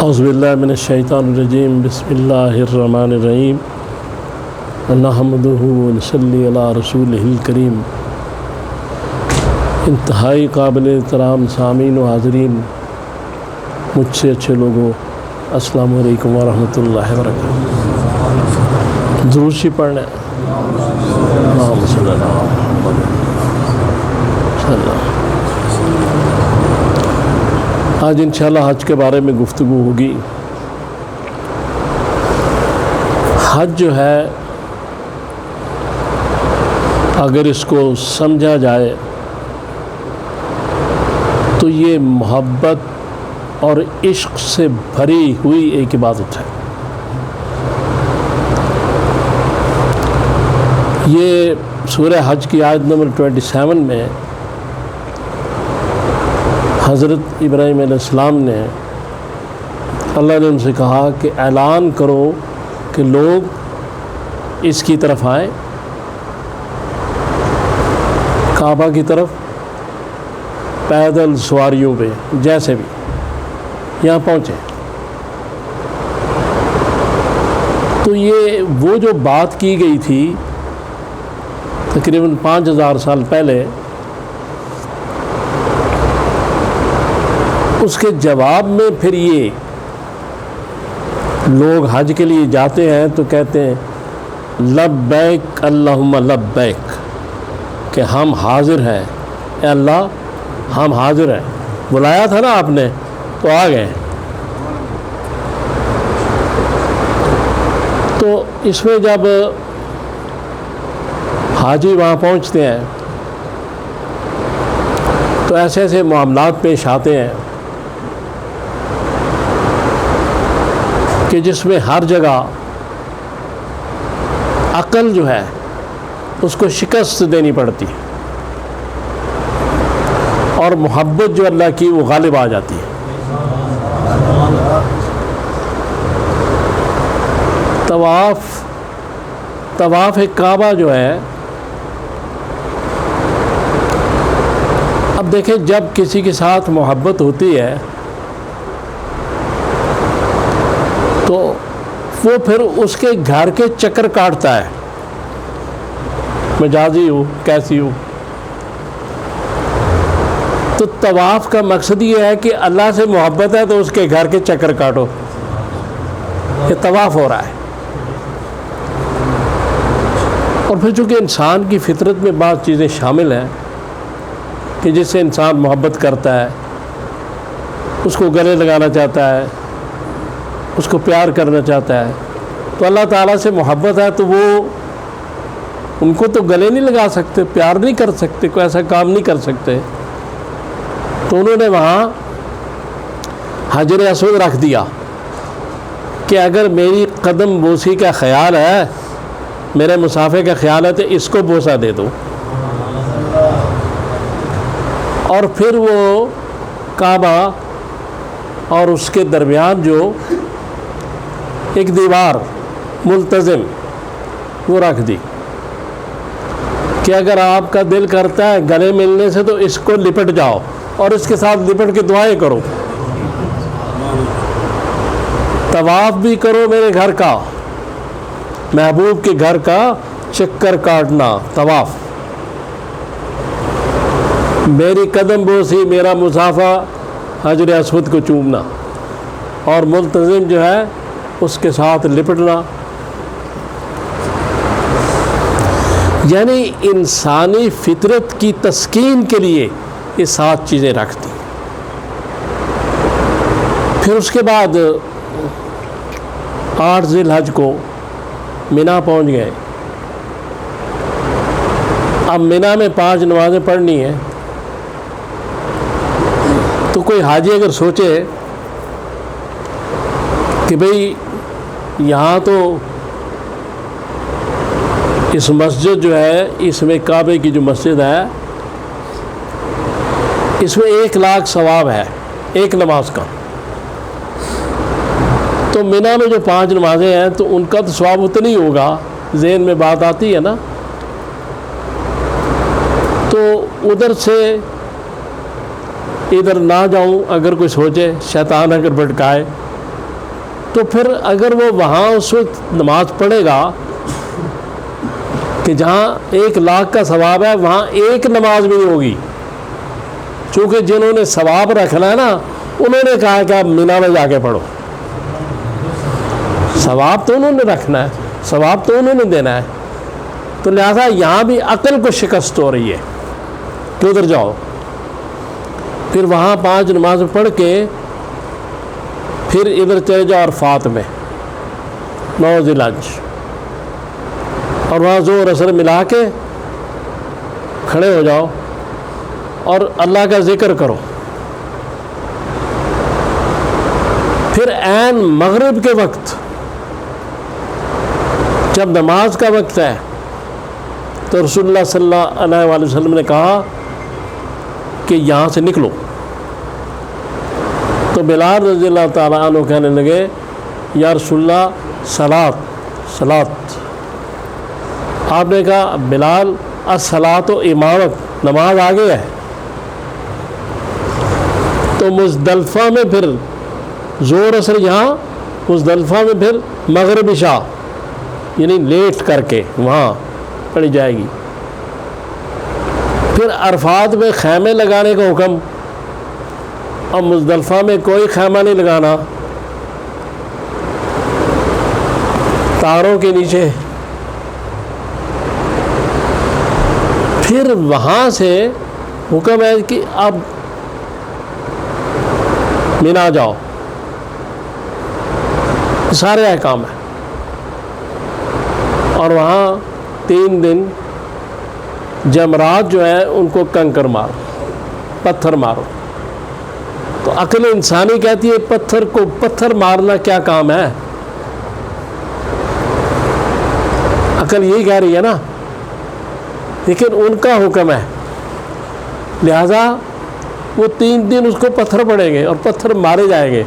اعوذ باللہ من الشیطان الرجیم بسم اللہ الرحمن الرحیم نحمدہ ونصلی علی رسولہ الکریم۔ انتہائی قابل احترام سامعین و حاضرین، مجھ سے اچھے لوگوں، السلام علیکم ورحمۃ اللہ وبرکاتہ۔ درود شریف پڑھنا ہے۔ اللہم صلی اللہ علیہ وسلم۔ آج انشاءاللہ حج کے بارے میں گفتگو ہوگی۔ حج جو ہے، اگر اس کو سمجھا جائے تو یہ محبت اور عشق سے بھری ہوئی ایک عبادت ہے۔ یہ سورہ حج کی آیت نمبر 27 میں حضرت ابراہیم علیہ السلام نے اللہ نے ان سے کہا کہ اعلان کرو کہ لوگ اس کی طرف آئیں، کعبہ کی طرف پیدل سواریوں پہ جیسے بھی یہاں پہنچے۔ تو یہ وہ جو بات کی گئی تھی تقریباً 5000 سال پہلے، اس کے جواب میں پھر یہ لوگ حج کے لیے جاتے ہیں تو کہتے ہیں لبیک اللہم لبیک، کہ ہم حاضر ہیں، اے اللہ ہم حاضر ہیں، بلایا تھا نا آپ نے تو آ گئے۔ تو اس میں جب حاجی وہاں پہنچتے ہیں تو ایسے ایسے معاملات پیش آتے ہیں کہ جس میں ہر جگہ عقل جو ہے اس کو شکست دینی پڑتی ہے اور محبت جو اللہ کی وہ غالب آ جاتی ہے۔ طواف کعبہ جو ہے، اب دیکھیں جب کسی کے ساتھ محبت ہوتی ہے تو وہ پھر اس کے گھر کے چکر کاٹتا ہے، مجازی ہو کیسی ہو۔ تو طواف کا مقصد یہ ہے کہ اللہ سے محبت ہے تو اس کے گھر کے چکر کاٹو، یہ طواف ہو رہا ہے۔ اور پھر چونکہ انسان کی فطرت میں بعض چیزیں شامل ہیں کہ جس سے انسان محبت کرتا ہے، اس کو گلے لگانا چاہتا ہے، اس کو پیار کرنا چاہتا ہے، تو اللہ تعالیٰ سے محبت ہے تو وہ ان کو تو گلے نہیں لگا سکتے، پیار نہیں کر سکتے، کوئی ایسا کام نہیں کر سکتے، تو انہوں نے وہاں حجر اسود رکھ دیا کہ اگر میری قدم بوسی کا خیال ہے، میرے مسافر کا خیال ہے تو اس کو بوسہ دے دو۔ اور پھر وہ کعبہ اور اس کے درمیان جو ایک دیوار ملتزم وہ رکھ دی کہ اگر آپ کا دل کرتا ہے گلے ملنے سے تو اس کو لپٹ جاؤ اور اس کے ساتھ لپٹ کے دعائیں کرو، طواف بھی کرو میرے گھر کا، محبوب کے گھر کا چکر کاٹنا طواف، میری قدم بوسی، میرا مسافہ حجر اسود کو چومنا، اور ملتزم جو ہے اس کے ساتھ لپٹنا۔ یعنی انسانی فطرت کی تسکین کے لیے یہ 7 چیزیں رکھ دی۔ پھر اس کے بعد 8 ذی الحج کو مینا پہنچ گئے۔ اب مینا میں 5 نمازیں پڑھنی ہیں، تو کوئی حاجی اگر سوچے کہ بھئی یہاں تو اس مسجد جو ہے، اس میں کعبے کی جو مسجد ہے، اس میں 1 لاکھ ثواب ہے ایک نماز کا، تو مینا میں جو 5 نمازیں ہیں تو ان کا تو ثواب اتنا ہی ہوگا، ذہن میں بات آتی ہے نا۔ تو ادھر سے ادھر نہ جاؤں اگر کوئی سوچے، شیطان اگر بھٹکائے تو پھر اگر وہ وہاں اس وقت نماز پڑھے گا کہ جہاں 1,00,000 کا ثواب ہے وہاں ایک نماز بھی نہیں ہوگی، چونکہ جنہوں نے ثواب رکھنا ہے نا انہوں نے کہا کہ آپ مینا میں جا کے پڑھو، ثواب تو انہوں نے رکھنا ہے، ثواب تو انہوں نے دینا ہے، تو لہٰذا یہاں بھی عقل کو شکست ہو رہی ہے کہ ادھر جاؤ، پھر وہاں 5 نماز پڑھ کے پھر ادھر چلے جاؤ عرفات میں 9 ذی الحج، اور وہاں ظہر عصر ملا کے کھڑے ہو جاؤ اور اللہ کا ذکر کرو، پھر عین مغرب کے وقت جب نماز کا وقت ہے تو رسول اللہ صلی اللہ علیہ وآلہ وسلم نے کہا کہ یہاں سے نکلو، تو بلال رضی اللہ تعالیٰ عنہ کہنے لگے یا رسول اللہ صلاۃ، آپ نے کہا بلال الصلاۃ و امامت، نماز آگے ہے، تو مزدلفہ میں پھر ظہر عصر یہاں، مزدلفہ میں پھر مغرب عشاء یعنی لیٹ کر کے وہاں پڑھی جائے گی، پھر عرفات میں خیمے لگانے کا حکم، اور مزدلفہ میں کوئی خیمہ نہیں لگانا، تاروں کے نیچے، پھر وہاں سے حکم ہے کہ اب مینا جاؤ، سارے احکام ہیں، اور وہاں 3 دن جمرات جو ہیں ان کو کنکر مارو، پتھر مارو، تو عقل انسانی کہتی ہے پتھر کو پتھر مارنا کیا کام ہے، عقل یہی کہہ رہی ہے نا، لیکن ان کا حکم ہے، لہذا وہ 3 دن اس کو پتھر پڑیں گے اور پتھر مارے جائیں گے،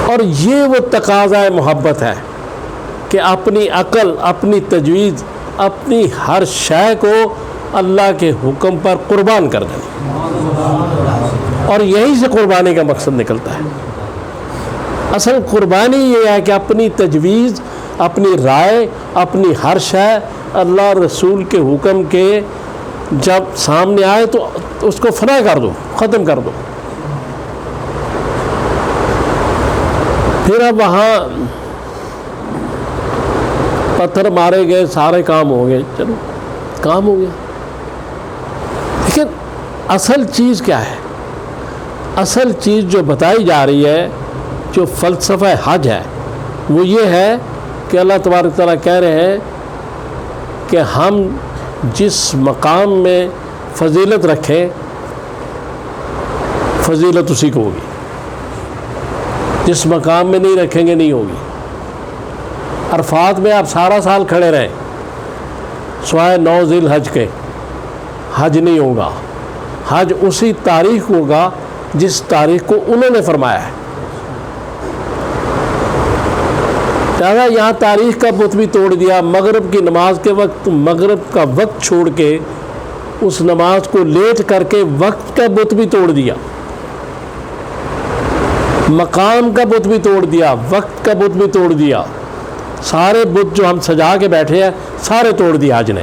اور یہ وہ تقاضۂ محبت ہے کہ اپنی عقل، اپنی تجویز، اپنی ہر شے کو اللہ کے حکم پر قربان کر دیں، اور یہیں سے قربانی کا مقصد نکلتا ہے۔ اصل قربانی یہ ہے کہ اپنی تجویز، اپنی رائے، اپنی ہر شے اللہ رسول کے حکم کے جب سامنے آئے تو اس کو فنا کر دو، ختم کر دو۔ پھر اب وہاں پتھر مارے گئے، سارے کام ہو گئے، چلو کام ہو گیا، لیکن اصل چیز کیا ہے؟ اصل چیز جو بتائی جا رہی ہے، جو فلسفہ حج ہے، وہ یہ ہے کہ اللہ تبارک تعالیٰ کہہ رہے ہیں کہ ہم جس مقام میں فضیلت رکھیں فضیلت اسی کو ہوگی، جس مقام میں نہیں رکھیں گے نہیں ہوگی۔ عرفات میں آپ سارا سال کھڑے رہیں سوائے 9 ذی الحج کے، حج نہیں ہوگا، حج اسی تاریخ ہوگا جس تاریخ کو انہوں نے فرمایا ہے۔ لہٰذا یہاں تاریخ کا بت بھی توڑ دیا، مغرب کی نماز کے وقت مغرب کا وقت چھوڑ کے اس نماز کو لیٹ کر کے وقت کا بت بھی توڑ دیا، مقام کا بت بھی توڑ دیا، وقت کا بت بھی توڑ دیا، سارے بت جو ہم سجا کے بیٹھے ہیں سارے توڑ دیا حج نے،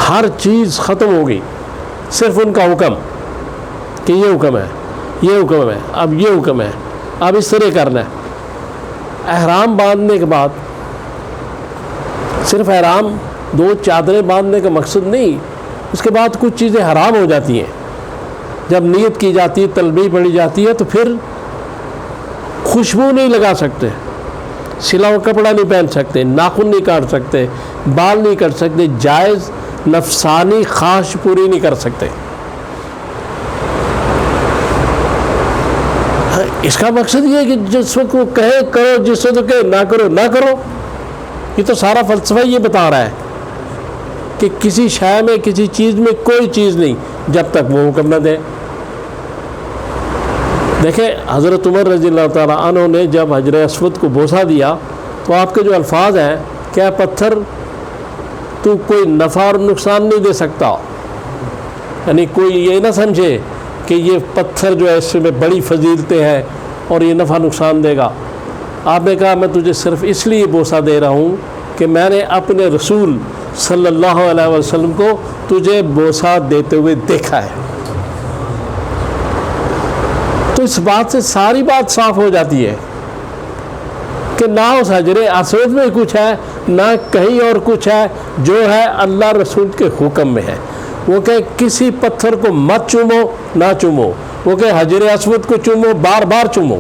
ہر چیز ختم ہو گئی، صرف ان کا حکم کہ یہ حکم ہے، یہ حکم ہے، اب یہ حکم ہے، اب اس طرح کرنا ہے۔ احرام باندھنے کے بعد صرف احرام 2 چادریں باندھنے کا مقصد نہیں، اس کے بعد کچھ چیزیں حرام ہو جاتی ہیں، جب نیت کی جاتی ہے، تلبیہ پڑھی جاتی ہے، تو پھر خوشبو نہیں لگا سکتے، سلا ہوا کپڑا نہیں پہن سکتے، ناخن نہیں کاٹ سکتے، بال نہیں کر سکتے، جائز نفسانی خواہش پوری نہیں کر سکتے۔ اس کا مقصد یہ ہے کہ جس وقت وہ کہے کرو، جس وقت کہے نہ کرو نہ کرو۔ یہ تو سارا فلسفہ یہ بتا رہا ہے کہ کسی شے میں، کسی چیز میں کوئی چیز نہیں جب تک وہ حکم نہ دے۔ دیکھیں حضرت عمر رضی اللہ تعالیٰ عنہ نے جب حجر اسود کو بوسہ دیا تو آپ کے جو الفاظ ہیں، کیا پتھر تو کوئی نفع اور نقصان نہیں دے سکتا، یعنی کوئی یہ نہ سمجھے کہ یہ پتھر جو ہے اس میں بڑی فضیلتیں ہیں اور یہ نفع نقصان دے گا. آپ نے کہا میں تجھے صرف اس لیے بوسہ دے رہا ہوں کہ میں نے اپنے رسول صلی اللہ علیہ وسلم کو تجھے بوسہ دیتے ہوئے دیکھا ہے. تو اس بات سے ساری بات صاف ہو جاتی ہے کہ نہ اس حجر اسود میں کچھ ہے نہ کہیں اور کچھ ہے، جو ہے اللہ رسول کے حکم میں ہے. وہ کہ کسی پتھر کو مت چومو، نہ چومو. وہ کہ حجر اسود کو چومو، بار بار چومو.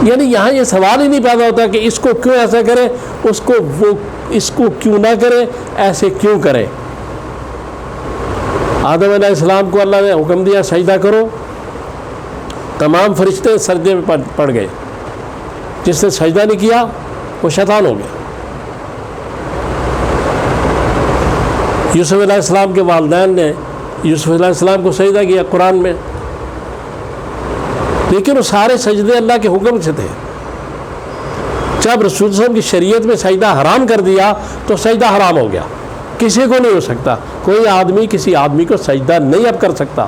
یعنی یہاں یہ سوال ہی نہیں پیدا ہوتا کہ اس کو کیوں ایسا کرے، اس کو کیوں نہ کرے، ایسے کیوں کرے. آدم علیہ السلام کو اللہ نے حکم دیا سجدہ کرو، تمام فرشتے سجدے میں پڑ گئے. جس نے سجدہ نہیں کیا وہ شیطان ہو گیا. یوسف علیہ السلام کے والدین نے یوسف علیہ السلام کو سجدہ کیا قرآن میں، لیکن وہ سارے سجدے اللہ کے حکم سے تھے. جب رسول صلی اللہ علیہ وسلم کی شریعت میں سجدہ حرام کر دیا تو سجدہ حرام ہو گیا. کسی کو نہیں ہو سکتا، کوئی آدمی کسی آدمی کو سجدہ نہیں اب کر سکتا.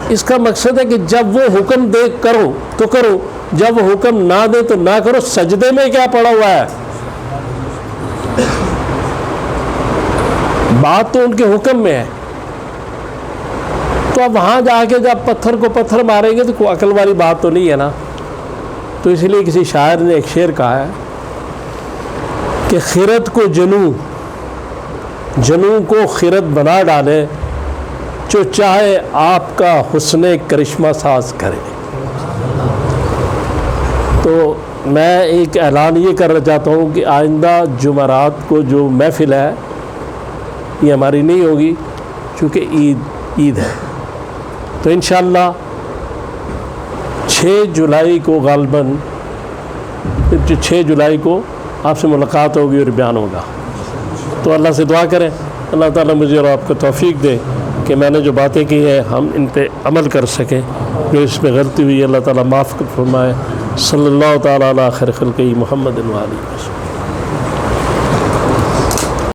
اس کا مقصد ہے کہ جب وہ حکم دے کرو تو کرو، جب وہ حکم نہ دے تو نہ کرو. سجدے میں کیا پڑا ہوا ہے؟ بات تو ان کے حکم میں ہے. تو اب وہاں جا کے جب پتھر کو پتھر ماریں گے تو کوئی عقل والی بات تو نہیں ہے نا. تو اس لیے کسی شاعر نے ایک شعر کہا ہے کہ خرد کو جنوں کو خرد بنا ڈالے، جو چاہے آپ کا حسن کرشمہ ساز کرے. تو میں ایک اعلان یہ کرنا چاہتا ہوں کہ آئندہ جمعرات کو جو محفل ہے یہ ہماری نہیں ہوگی، چونکہ عید ہے. تو انشاءاللہ 6 جولائی کو غالباً 6 جولائی کو آپ سے ملاقات ہوگی اور بیان ہوگا. تو اللہ سے دعا کریں اللہ تعالیٰ مجھے اور آپ کو توفیق دے کہ میں نے جو باتیں کی ہیں ہم ان پہ عمل کر سکیں. جو اس میں غلطی ہوئی اللہ تعالیٰ معاف فرمائے. صلی اللہ تعالیٰ علی خیر خلقہ محمد و آلہ وسلم.